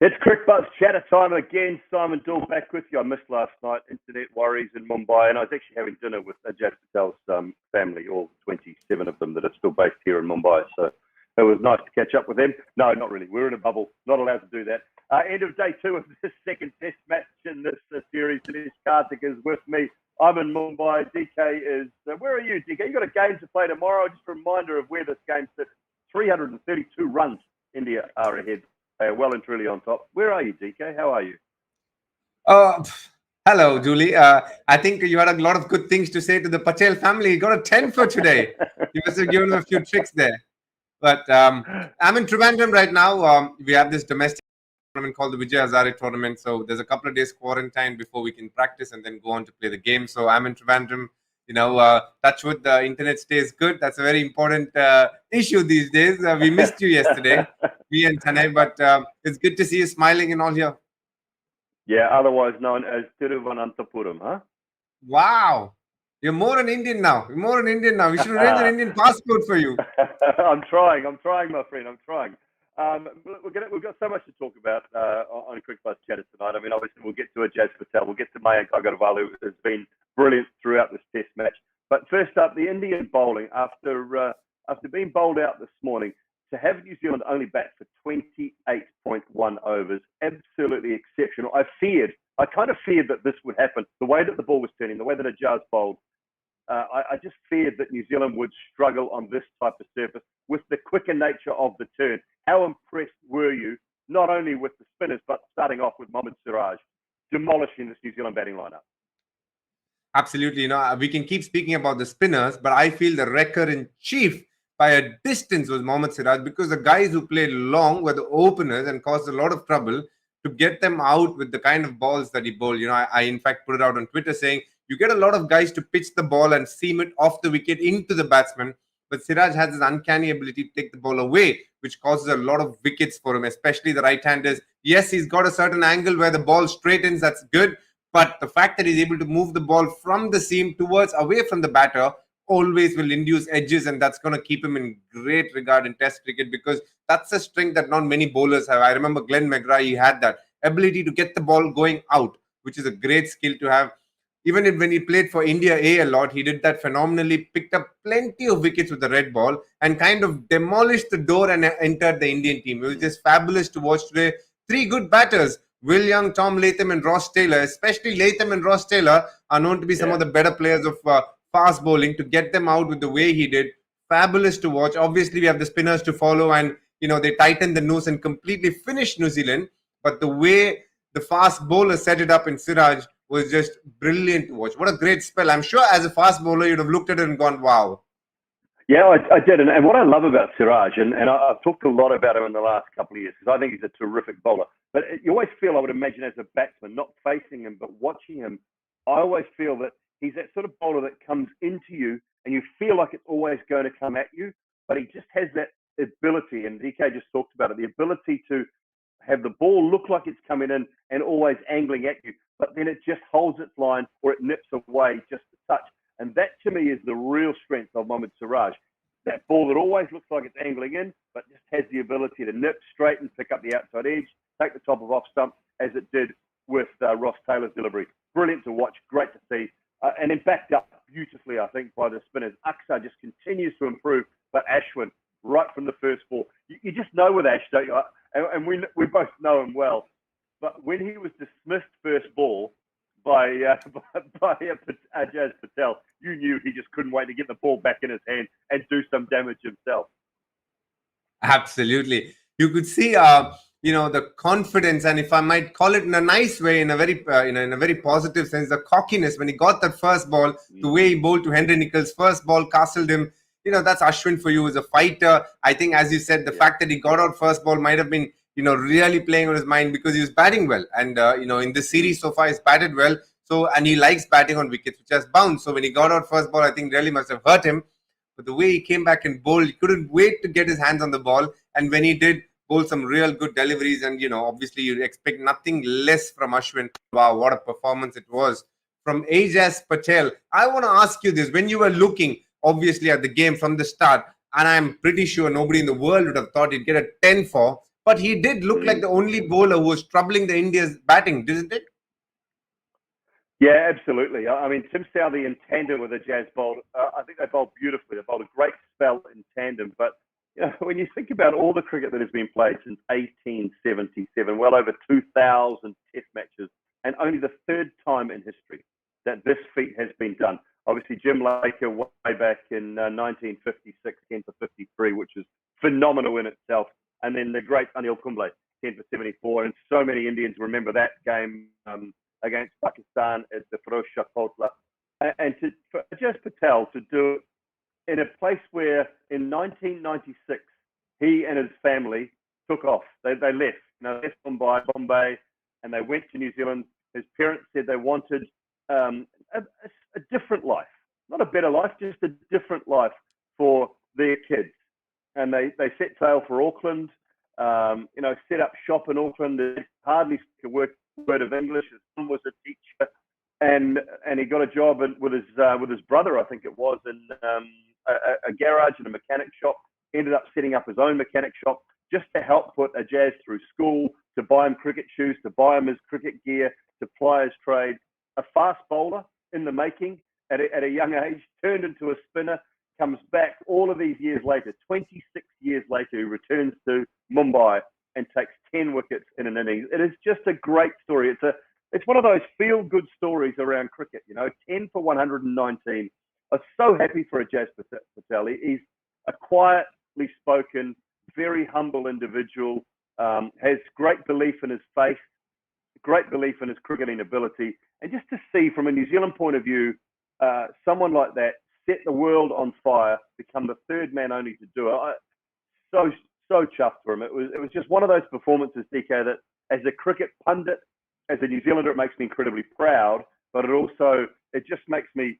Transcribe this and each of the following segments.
It's Cricbuzz Chatter time again. Simon Doull back with you. I missed last night, internet worries in Mumbai, and I was actually having dinner with Ajaz Patel's family, all 27 of them that are still based here in Mumbai. So it was nice to catch up with them. No, not really. We're in a bubble. Not allowed to do that. End of day 2 of this second test match in this series. Dinesh Karthik is with me. I'm in Mumbai. DK is... where are you, DK? You got a game to play tomorrow. Just a reminder of where this game sits. 332 runs India are ahead. They are well and truly on top. Where are you, DK? How are you? Hello, Julie. I think you had a lot of good things to say to the Patel family. You got a 10 for today. You must have given them a few tricks there. But I'm in Trivandrum right now. We have this domestic tournament called the Vijay Hazare tournament. So there's a couple of days quarantine before we can practice and then go on to play the game. So I'm in Trivandrum. You know, touch wood, the internet stays good. That's a very important issue these days. We missed you yesterday, me and Tanay, but it's good to see you smiling and all here. Yeah, otherwise known as Thiruvananthapuram, huh? Wow. You're more an Indian now. You're more an Indian now. We should arrange an Indian passport for you. I'm trying, my friend. I'm trying. We've got so much to talk about on Cricbuzz Chatter tonight. I mean, obviously, we'll get to Ajaz Patel. We'll get to Mayank, who has been brilliant throughout this test match. But first up, the Indian bowling. After being bowled out this morning, to have New Zealand only bat for 28.1 overs, absolutely exceptional. I kind of feared that this would happen. The way that the ball was turning, the way that Ajaz bowled, I just feared that New Zealand would struggle on this type of surface with the quicker nature of the turn. How impressed were you, not only with the spinners, but starting off with Mohammad Siraj, demolishing this New Zealand batting lineup? Absolutely. You know, we can keep speaking about the spinners, but I feel the wrecker in chief by a distance was Mohammad Siraj, because the guys who played long were the openers and caused a lot of trouble to get them out with the kind of balls that he bowled. You know, I in fact put it out on Twitter saying, you get a lot of guys to pitch the ball and seam it off the wicket into the batsman, but Siraj has this uncanny ability to take the ball away, which causes a lot of wickets for him, especially the right-handers. Yes, he's got a certain angle where the ball straightens, that's good, but the fact that he's able to move the ball from the seam towards away from the batter always will induce edges, and that's going to keep him in great regard in Test cricket, because that's a strength that not many bowlers have. I remember Glenn McGrath, he had that ability to get the ball going out, which is a great skill to have. Even when he played for India A lot, he did that phenomenally, picked up plenty of wickets with the red ball and kind of demolished the door and entered the Indian team. It was just fabulous to watch today. 3 good batters, Will Young, Tom Latham and Ross Taylor. Especially Latham and Ross Taylor are known to be some of the better players of fast bowling. To get them out with the way he did, fabulous to watch. Obviously, we have the spinners to follow, and you know, they tightened the noose and completely finished New Zealand. But the way the fast bowler set it up in Siraj was just brilliant to watch. What a great spell. I'm sure as a fast bowler, you'd have looked at it and gone, wow. Yeah, I did. And what I love about Siraj, and I've talked a lot about him in the last couple of years, because I think he's a terrific bowler. But you always feel, I would imagine, as a batsman, not facing him, but watching him, I always feel that he's that sort of bowler that comes into you and you feel like it's always going to come at you, but he just has that ability, and DK just talked about it, the ability to have the ball look like it's coming in and always angling at you, but then it just holds its line or it nips away just a touch. And that, to me, is the real strength of Mohammad Siraj. That ball that always looks like it's angling in, but just has the ability to nip straight and pick up the outside edge, take the top of off stump, as it did with Ross Taylor's delivery. Brilliant to watch, great to see. And then backed up beautifully, I think, by the spinners. Aksa just continues to improve, but Ashwin, right from the first ball. You just know with Ash, don't you? And we both know him well. But when he was dismissed first ball by Ajaz Patel, you knew he just couldn't wait to get the ball back in his hand and do some damage himself. Absolutely. You could see, you know, the confidence, and if I might call it in a nice way, in a very, in a very positive sense, the cockiness when he got that first ball, the way he bowled to Henry Nicholls, first ball castled him. You know, that's Ashwin for you as a fighter. I think, as you said, the fact that he got out first ball might have been, you know, really playing on his mind, because he was batting well. And, you know, in this series so far, he's batted well. So, and he likes batting on wickets, which has bounced. So when he got out first ball, I think really must have hurt him. But the way he came back and bowled, he couldn't wait to get his hands on the ball. And when he did, bowled some real good deliveries. And, you know, obviously you expect nothing less from Ashwin. Wow, what a performance it was. From Ajaz Patel, I want to ask you this. When you were looking, obviously, at the game from the start, and I'm pretty sure nobody in the world would have thought he'd get a 10 for, but he did look like the only bowler who was troubling the India's batting, didn't it? Yeah, absolutely. I mean, Tim Southey in tandem with Ajaz bowled. I think they bowled beautifully. They bowled a great spell in tandem. But you know, when you think about all the cricket that has been played since 1877, well over 2,000 Test matches, and only the third time in history that this feat has been done. Obviously, Jim Laker way back in 1956, 10 for 53, which is phenomenal in itself. And then the great Anil Kumble, 10 for 74. And so many Indians remember that game against Pakistan at the Firozshah Kotla. And for Ajaz Patel to do it in a place where in 1996, he and his family took off. They left. Left Bombay, and they went to New Zealand. His parents said they wanted a different life, not a better life, just a different life for their kids. And they set sail for Auckland, set up shop in Auckland. They hardly speak a word of English. His son was a teacher, and he got a job with his brother, I think it was, in a garage and a mechanic shop. Ended up setting up his own mechanic shop just to help put Ajaz through school, to buy him cricket shoes, to buy him his cricket gear, to ply his trade. A fast bowler in the making at a young age, turned into a spinner, comes back all of these years later, 26 years later, he returns to Mumbai and takes 10 wickets in an innings. It is just a great story. It's one of those feel-good stories around cricket, 10 for 119. I'm so happy for Ajaz Patel. He's a quietly spoken, very humble individual, has great belief in his faith, great belief in his cricketing ability. And just to see from a New Zealand point of view, someone like that set the world on fire, become the third man only to do it. So chuffed for him. It was just one of those performances, DK, that as a cricket pundit, as a New Zealander, it makes me incredibly proud, but it just makes me,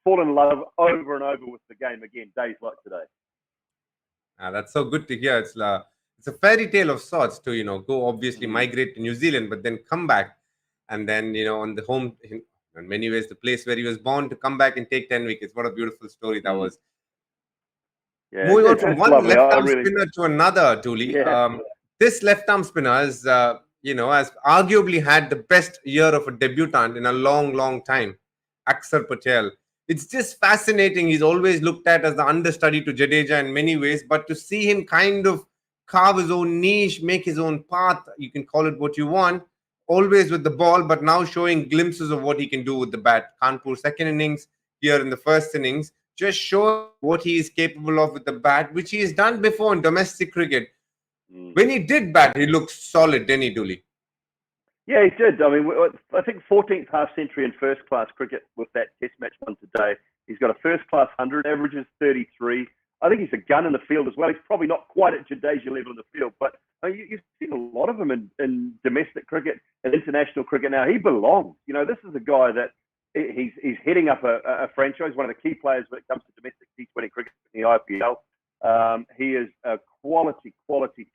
fall in love over and over with the game again, days like today. That's so good to hear. It's a fairy tale of sorts to, go obviously migrate to New Zealand, but then come back. And then, on the home, in many ways, the place where he was born, to come back and take 10 wickets. What a beautiful story that was. Yeah, moving on from one left-arm spinner to another, Dooley. Yeah. This left-arm spinner has arguably had the best year of a debutant in a long, long time. Ajaz Patel. It's just fascinating. He's always looked at as the understudy to Jadeja in many ways, but to see him kind of carve his own niche, make his own path, you can call it what you want, always with the ball, but now showing glimpses of what he can do with the bat. Kanpur second innings, here in the first innings, just show what he is capable of with the bat, which he has done before in domestic cricket. When he did bat, he looked solid, didn't he, Dooley? Yeah, he did. I mean, I think 14th half century in first-class cricket with that test match won today. He's got a first-class 100, averages 33. I think he's a gun in the field as well. He's probably not quite at Jadeja level in the field, but you've seen a lot of him in domestic cricket and international cricket now. He belongs. This is a guy that he's heading up a franchise, one of the key players when it comes to domestic T20 cricket in the IPL. He is a quality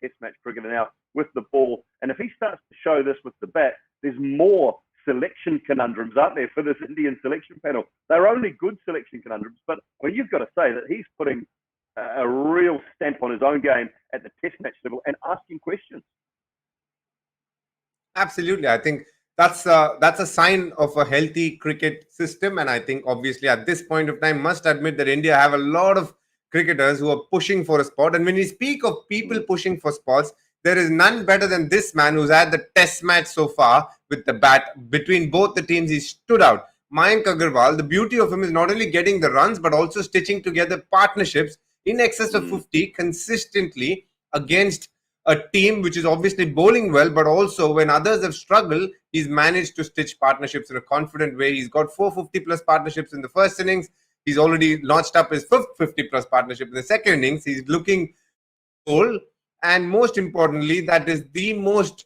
test match cricketer now with the ball. And if he starts to show this with the bat, there's more selection conundrums, aren't there, for this Indian selection panel? They're only good selection conundrums, but you've got to say that he's putting a real stamp on his own game at the test match level and asking questions. Absolutely. I think that's a sign of a healthy cricket system. And I think obviously at this point of time, must admit that India have a lot of cricketers who are pushing for a spot. And when we speak of people pushing for spots, there is none better than this man who's had the test match so far with the bat. Between both the teams, he stood out. Mayank Agarwal, the beauty of him is not only getting the runs, but also stitching together partnerships in excess of 50 consistently against a team which is obviously bowling well, but also when others have struggled, he's managed to stitch partnerships in a confident way. He's got 450 plus partnerships in the first innings. He's already launched up his 50 plus partnership in the second innings. He's looking full. And most importantly, that is the most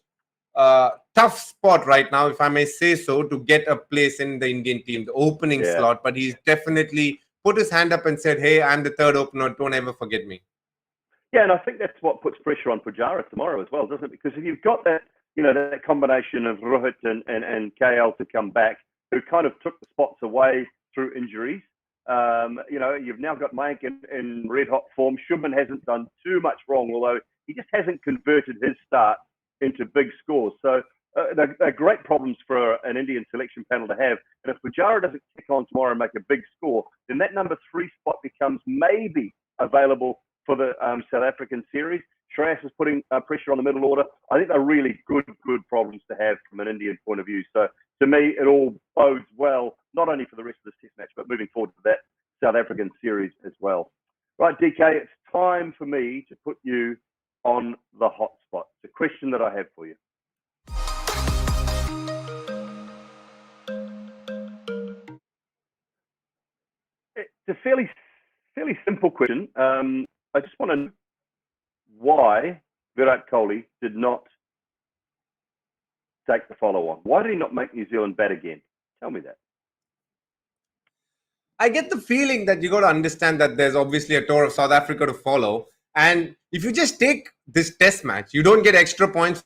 tough spot right now, if I may say so, to get a place in the Indian team, the opening slot. But he's definitely put his hand up and said, hey, I'm the third opener. Don't ever forget me. Yeah, and I think that's what puts pressure on Pujara tomorrow as well, doesn't it? Because if you've got that, that combination of Rohit and KL to come back, who kind of took the spots away through injuries, you've now got Mayank in red hot form. Shubman hasn't done too much wrong, although he just hasn't converted his start into big scores. So they're great problems for an Indian selection panel to have. And if Pujara doesn't kick on tomorrow and make a big score, then that number 3 spot becomes maybe available for the South African series. Shreyas is putting pressure on the middle order. I think they're really good problems to have from an Indian point of view. So to me, it all bodes well, not only for the rest of this test match, but moving forward to that South African series as well. Right, DK, it's time for me to put you on the hot spot. It's a question that I have for you. It's a fairly simple question. I just want to know why Virat Kohli did not take the follow-on. Why did he not make New Zealand bat again? Tell me that. I get the feeling that you got to understand that there's obviously a tour of South Africa to follow. And if you just take this test match, you don't get extra points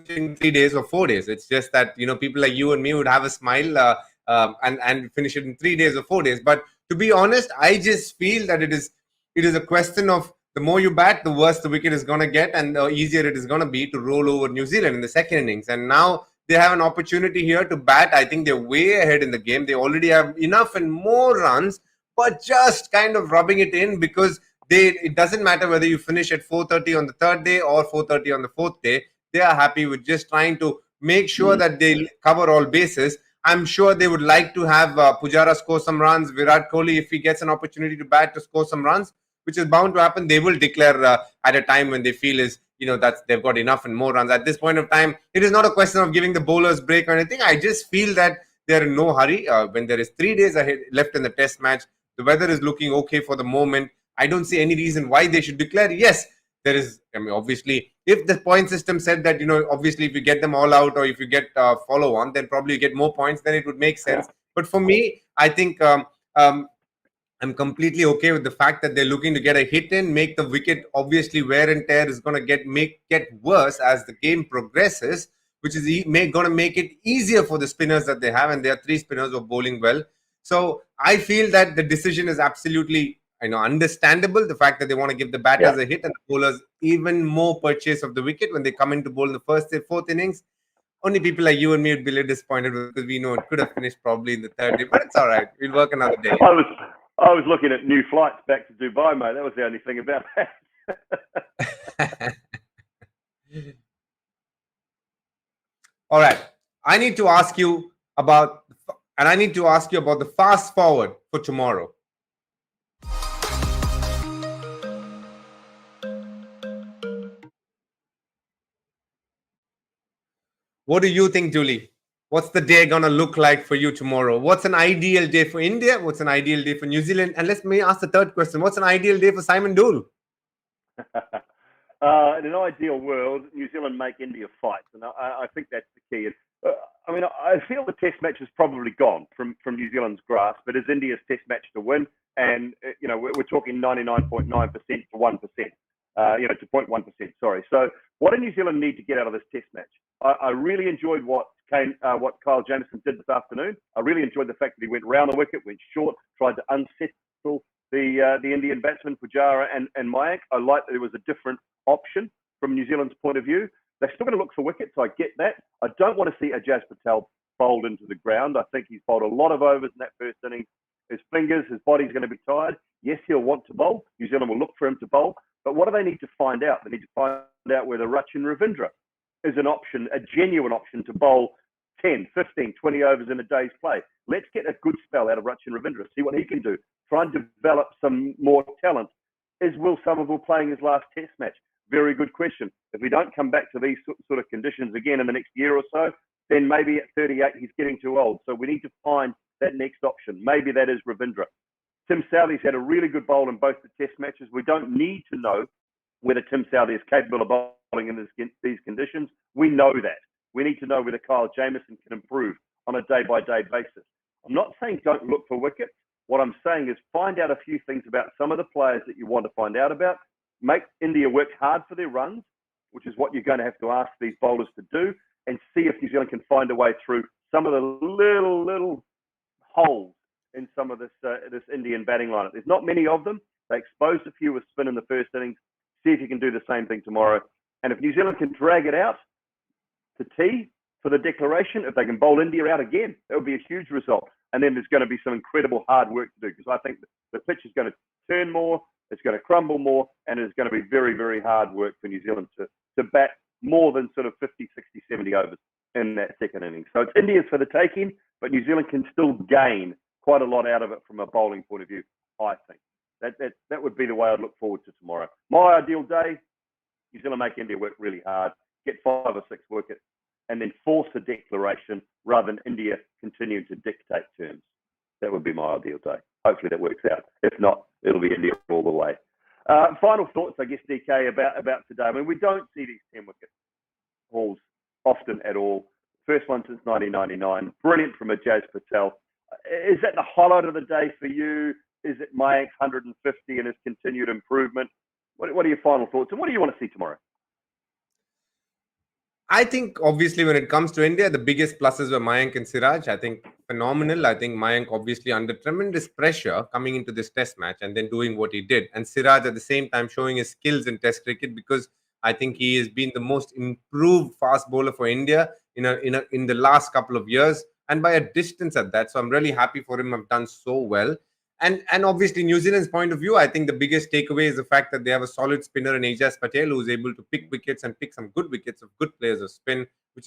in 3 days or 4 days. It's just that, people like you and me would have a smile and finish it in 3 days or 4 days. But to be honest, I just feel that it is a question of the more you bat, the worse the wicket is going to get and the easier it is going to be to roll over New Zealand in the second innings. And now they have an opportunity here to bat. I think they're way ahead in the game. They already have enough and more runs, but just kind of rubbing it in because it doesn't matter whether you finish at 4:30 on the third day or 4:30 on the fourth day. They are happy with just trying to make sure that they cover all bases. I'm sure they would like to have Pujara score some runs. Virat Kohli, if he gets an opportunity to bat, to score some runs, which is bound to happen, they will declare at a time when they feel that they've got enough and more runs. At this point of time, it is not a question of giving the bowlers break or anything. I just feel that they're in no hurry. When there is 3 days ahead left in the test match, the weather is looking okay for the moment. I don't see any reason why they should declare. Yes, there is, obviously, if the point system said that, obviously if you get them all out or if you get follow on, then probably you get more points, then it would make sense. Yeah. But for me, I think I'm completely okay with the fact that they're looking to get a hit in, make the wicket, obviously wear and tear is going to get worse as the game progresses, which is going to make it easier for the spinners that they have. And there are 3 spinners who are bowling well. So I feel that the decision is absolutely understandable. The fact that they want to give the batters a hit and the bowlers even more purchase of the wicket when they come in to bowl in the first, 4th innings. Only people like you and me would be a little disappointed because we know it could have finished probably in the 3rd day, but it's all right. We'll work another day. I was looking at new flights back to Dubai, mate. That was the only thing about that. All right. I need to ask you about the fast forward for tomorrow. What do you think, Julie? What's the day going to look like for you tomorrow? What's an ideal day for India? What's an ideal day for New Zealand? And let me ask the third question. What's an ideal day for Simon Doull? In an ideal world, New Zealand make India fight. And I think that's the key. I feel the test match is probably gone from New Zealand's grasp. It is India's test match to win. And, we're talking 99.9% to 1%. To 0.1%, sorry. So what do New Zealand need to get out of this test match? I really enjoyed what Kyle Jamieson did this afternoon. I really enjoyed the fact that he went round the wicket, went short, tried to unsettle the Indian batsman, Pujara and Mayank. I like that there was a different option from New Zealand's point of view. They're still going to look for wickets. I get that. I don't want to see Ajaz Patel bowled into the ground. I think he's bowled a lot of overs in that first innings. His fingers, his body's going to be tired. Yes, he'll want to bowl. New Zealand will look for him to bowl. But what do they need to find out? They need to find out whether Rachin Ravindra is an option, a genuine option to bowl 10, 15, 20 overs in a day's play. Let's get a good spell out of Rachin Ravindra, see what he can do. Try and develop some more talent. Is Will Somerville playing his last test match? Very good question. If we don't come back to these sort of conditions again in the next year or so, then maybe at 38 he's getting too old. So we need to find that next option. Maybe that is Ravindra. Tim Southey's had a really good bowl in both the test matches. We don't need to know whether Tim Southey is capable of bowling in these conditions. We know that. We need to know whether Kyle Jamieson can improve on a day-by-day basis. I'm not saying don't look for wickets. What I'm saying is find out a few things about some of the players that you want to find out about. Make India work hard for their runs, which is what you're going to have to ask these bowlers to do, and see if New Zealand can find a way through some of the little holes in some of this Indian batting lineup. There's not many of them. They exposed a few with spin in the first innings. See if you can do the same thing tomorrow. And if New Zealand can drag it out to T for the declaration, if they can bowl India out again, that would be a huge result. And then there's going to be some incredible hard work to do, because I think the pitch is going to turn more, it's going to crumble more, and it's going to be very, very hard work for New Zealand to bat more than sort of 50, 60, 70 overs in that second innings. So it's India's for the taking, but New Zealand can still gain quite a lot out of it from a bowling point of view, I think. That would be the way I'd look forward to tomorrow. My ideal day, New Zealand make India work really hard, get 5 or 6 wickets, and then force a declaration rather than India continuing to dictate terms. That would be my ideal day. Hopefully that works out. If not, it'll be India all the way. Final thoughts, I guess, DK, about today. I mean, we don't see these 10-wicket hauls often at all. First one since 1999. Brilliant from Ajaz Patel. Is that the highlight of the day for you? Is it Mayank's 150 and his continued improvement? What are your final thoughts, and what do you want to see tomorrow? I think, obviously, when it comes to India, the biggest pluses were Mayank and Siraj. I think phenomenal. I think Mayank, obviously, under tremendous pressure coming into this test match and then doing what he did. And Siraj, at the same time, showing his skills in test cricket, because I think he has been the most improved fast bowler for India in the last couple of years, and by a distance at that. So I'm really happy for him. I've done so well. And obviously, New Zealand's point of view, I think the biggest takeaway is the fact that they have a solid spinner in Ajaz Patel, who is able to pick wickets and pick some good wickets of good players of spin, which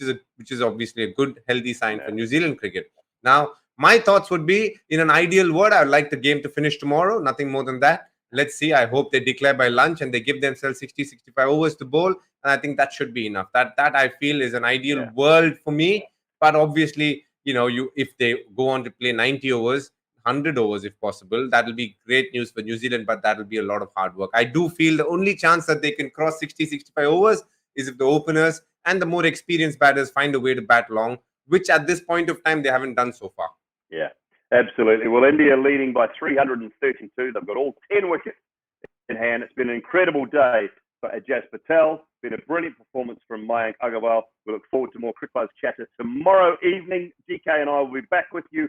is obviously a good, healthy sign for New Zealand cricket. Now, my thoughts would be, in an ideal world, I would like the game to finish tomorrow. Nothing more than that. Let's see. I hope they declare by lunch and they give themselves 60, 65 overs to bowl. And I think that should be enough. That I feel is an ideal world for me. But obviously, if they go on to play 90 overs, 100 overs if possible, that will be great news for New Zealand, but that will be a lot of hard work. I do feel the only chance that they can cross 60, 65 overs is if the openers and the more experienced batters find a way to bat long, which at this point of time they haven't done so far. Yeah, absolutely. Well, India leading by 332. They've got all 10 wickets in hand. It's been an incredible day for Ajaz Patel. Been a brilliant performance from Mayank Agarwal. We look forward to more Cricbuzz Chatter tomorrow evening. DK and I will be back with you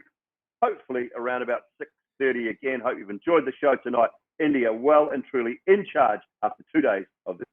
hopefully around about 6:30 again. Hope you've enjoyed the show tonight. India well and truly in charge after 2 days of this